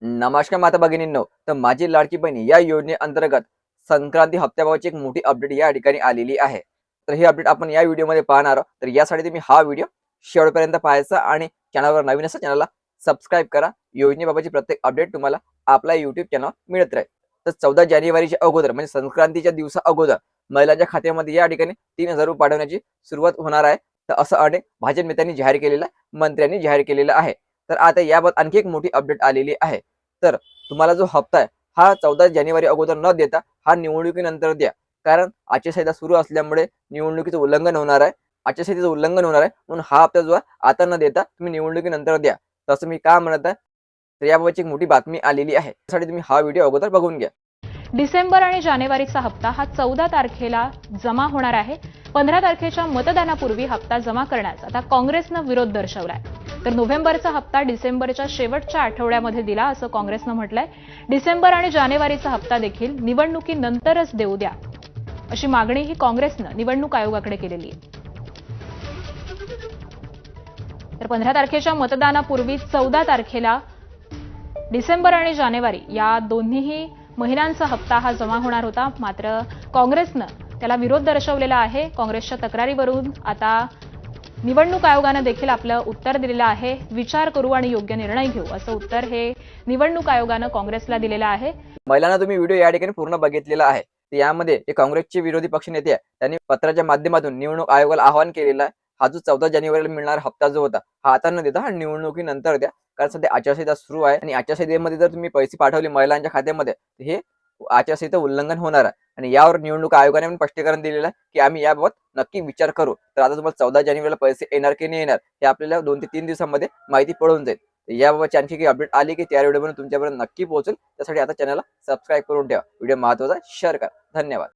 नमस्कार माता भगिनींनो. तर माझी लाडकी बहीण या योजनेअंतर्गत संक्रांती हप्त्याबाबतची एक मोठी अपडेट या ठिकाणी आलेली आहे. तर ही अपडेट आपण या व्हिडिओमध्ये पाहणार आहोत. तर यासाठी तुम्ही हा व्हिडिओ शेवटपर्यंत पाहायचा आणि चॅनलवर नवीन असेल चॅनलला सबस्क्राईब करा. योजनेबाबतची प्रत्येक अपडेट तुम्हाला आपल्या YouTube चॅनलवर मिळत राहील. तर 14 जानेवारीच्या अगोदर म्हणजे संक्रांतीच्या दिवसा अगोदर महिलांच्या खात्यामध्ये या ठिकाणी 3000 रुपये पाठवण्याची सुरुवात होणार आहे. तर असं अनेक भाजप नेत्यांनी जाहीर केलेलं आहे, मंत्र्यांनी जाहीर केलेलं आहे. तर आता याबाबत आणखी एक मोठी अपडेट आलेली आहे. तर तुम्हाला जो हप्ता आहे हा 14 जानेवारी अगोदर न देता हा निवडणुकीनंतर द्या. कारण आचारसंहिता सुरू असल्यामुळे निवडणुकीचं उल्लंघन होणार आहे. आचारसंहितेचं उल्लंघन होणार आहे म्हणून हा हप्ता जो आहे आता न देता तुम्ही निवडणुकीनंतर द्या. तसं मी का म्हणत आहे? तर याबाबतची एक मोठी बातमी आलेली आहे. त्यासाठी तुम्ही हा व्हिडिओ अगोदर बघून घ्या. डिसेंबर आणि जानेवारीचा हप्ता हा 14 तारखेला जमा होणार आहे. 15 तारखेच्या मतदानापूर्वी हप्ता जमा करण्यास आता काँग्रेसनं विरोध दर्शवलाय. तर नोव्हेंबरचा हप्ता डिसेंबरच्या शेवटच्या आठवड्यामध्ये दिला असं काँग्रेसनं म्हटलंय. डिसेंबर आणि जानेवारीचा हप्ता देखील निवडणुकीनंतरच देऊ द्या अशी मागणीही काँग्रेसनं निवडणूक आयोगाकडे केलेली आहे. तर 15 तारखेच्या मतदानापूर्वी 14 तारखेला डिसेंबर आणि जानेवारी या दोन्हीही महिन्यांचा हप्ता हा जमा होणार होता. मात्र काँग्रेसनं त्याला विरोध दर्शवलेला आहे. काँग्रेसच्या तक्रारीवरून आता निवडणूक आयोगानं देखील आपलं उत्तर दिलेलं आहे. विचार करू आणि योग्य निर्णय घेऊ असं उत्तर हे निवडणूक आयोगानं काँग्रेसला दिलेलं आहे. महिलांना तुम्ही व्हिडिओ या ठिकाणी पूर्ण बघितलेला आहे. तर यामध्ये जे काँग्रेसचे विरोधी पक्षनेते आहे त्यांनी पत्राच्या माध्यमातून निवडणूक आयोगाला आवाहन केलेलं आहे. हा जो 14 जानेवारीला मिळणारा हप्ता जो होता हा आता न देता हा निवडणुकीनंतर द्या. कारण सध्या आचारसंहिता सुरू आहे आणि आचारसंहितेमध्ये जर तुम्ही पैसे पाठवले महिलांच्या खात्यामध्ये तर हे आचारसंहिता उल्लंघन होणार आहे आणि यावर निवडणूक आयोगाने पण स्पष्टीकरण दिलेलं आहे की आम्ही याबाबत नक्की विचार करू. तर आता तुम्हाला 14 जानेवारीला पैसे येणार की नाही येणार हे आपल्याला 2 ते 3 दिवसांमध्ये माहिती पडून जाईल. याबाबतची आणखी काही अपडेट आली की त्या व्हिडिओमध्ये तुमच्यापर्यंत नक्की पोहोचेल. त्यासाठी आता चॅनलला सबस्क्राईब करून ठेवा. व्हिडिओ महत्त्वाचा शेअर करा. धन्यवाद.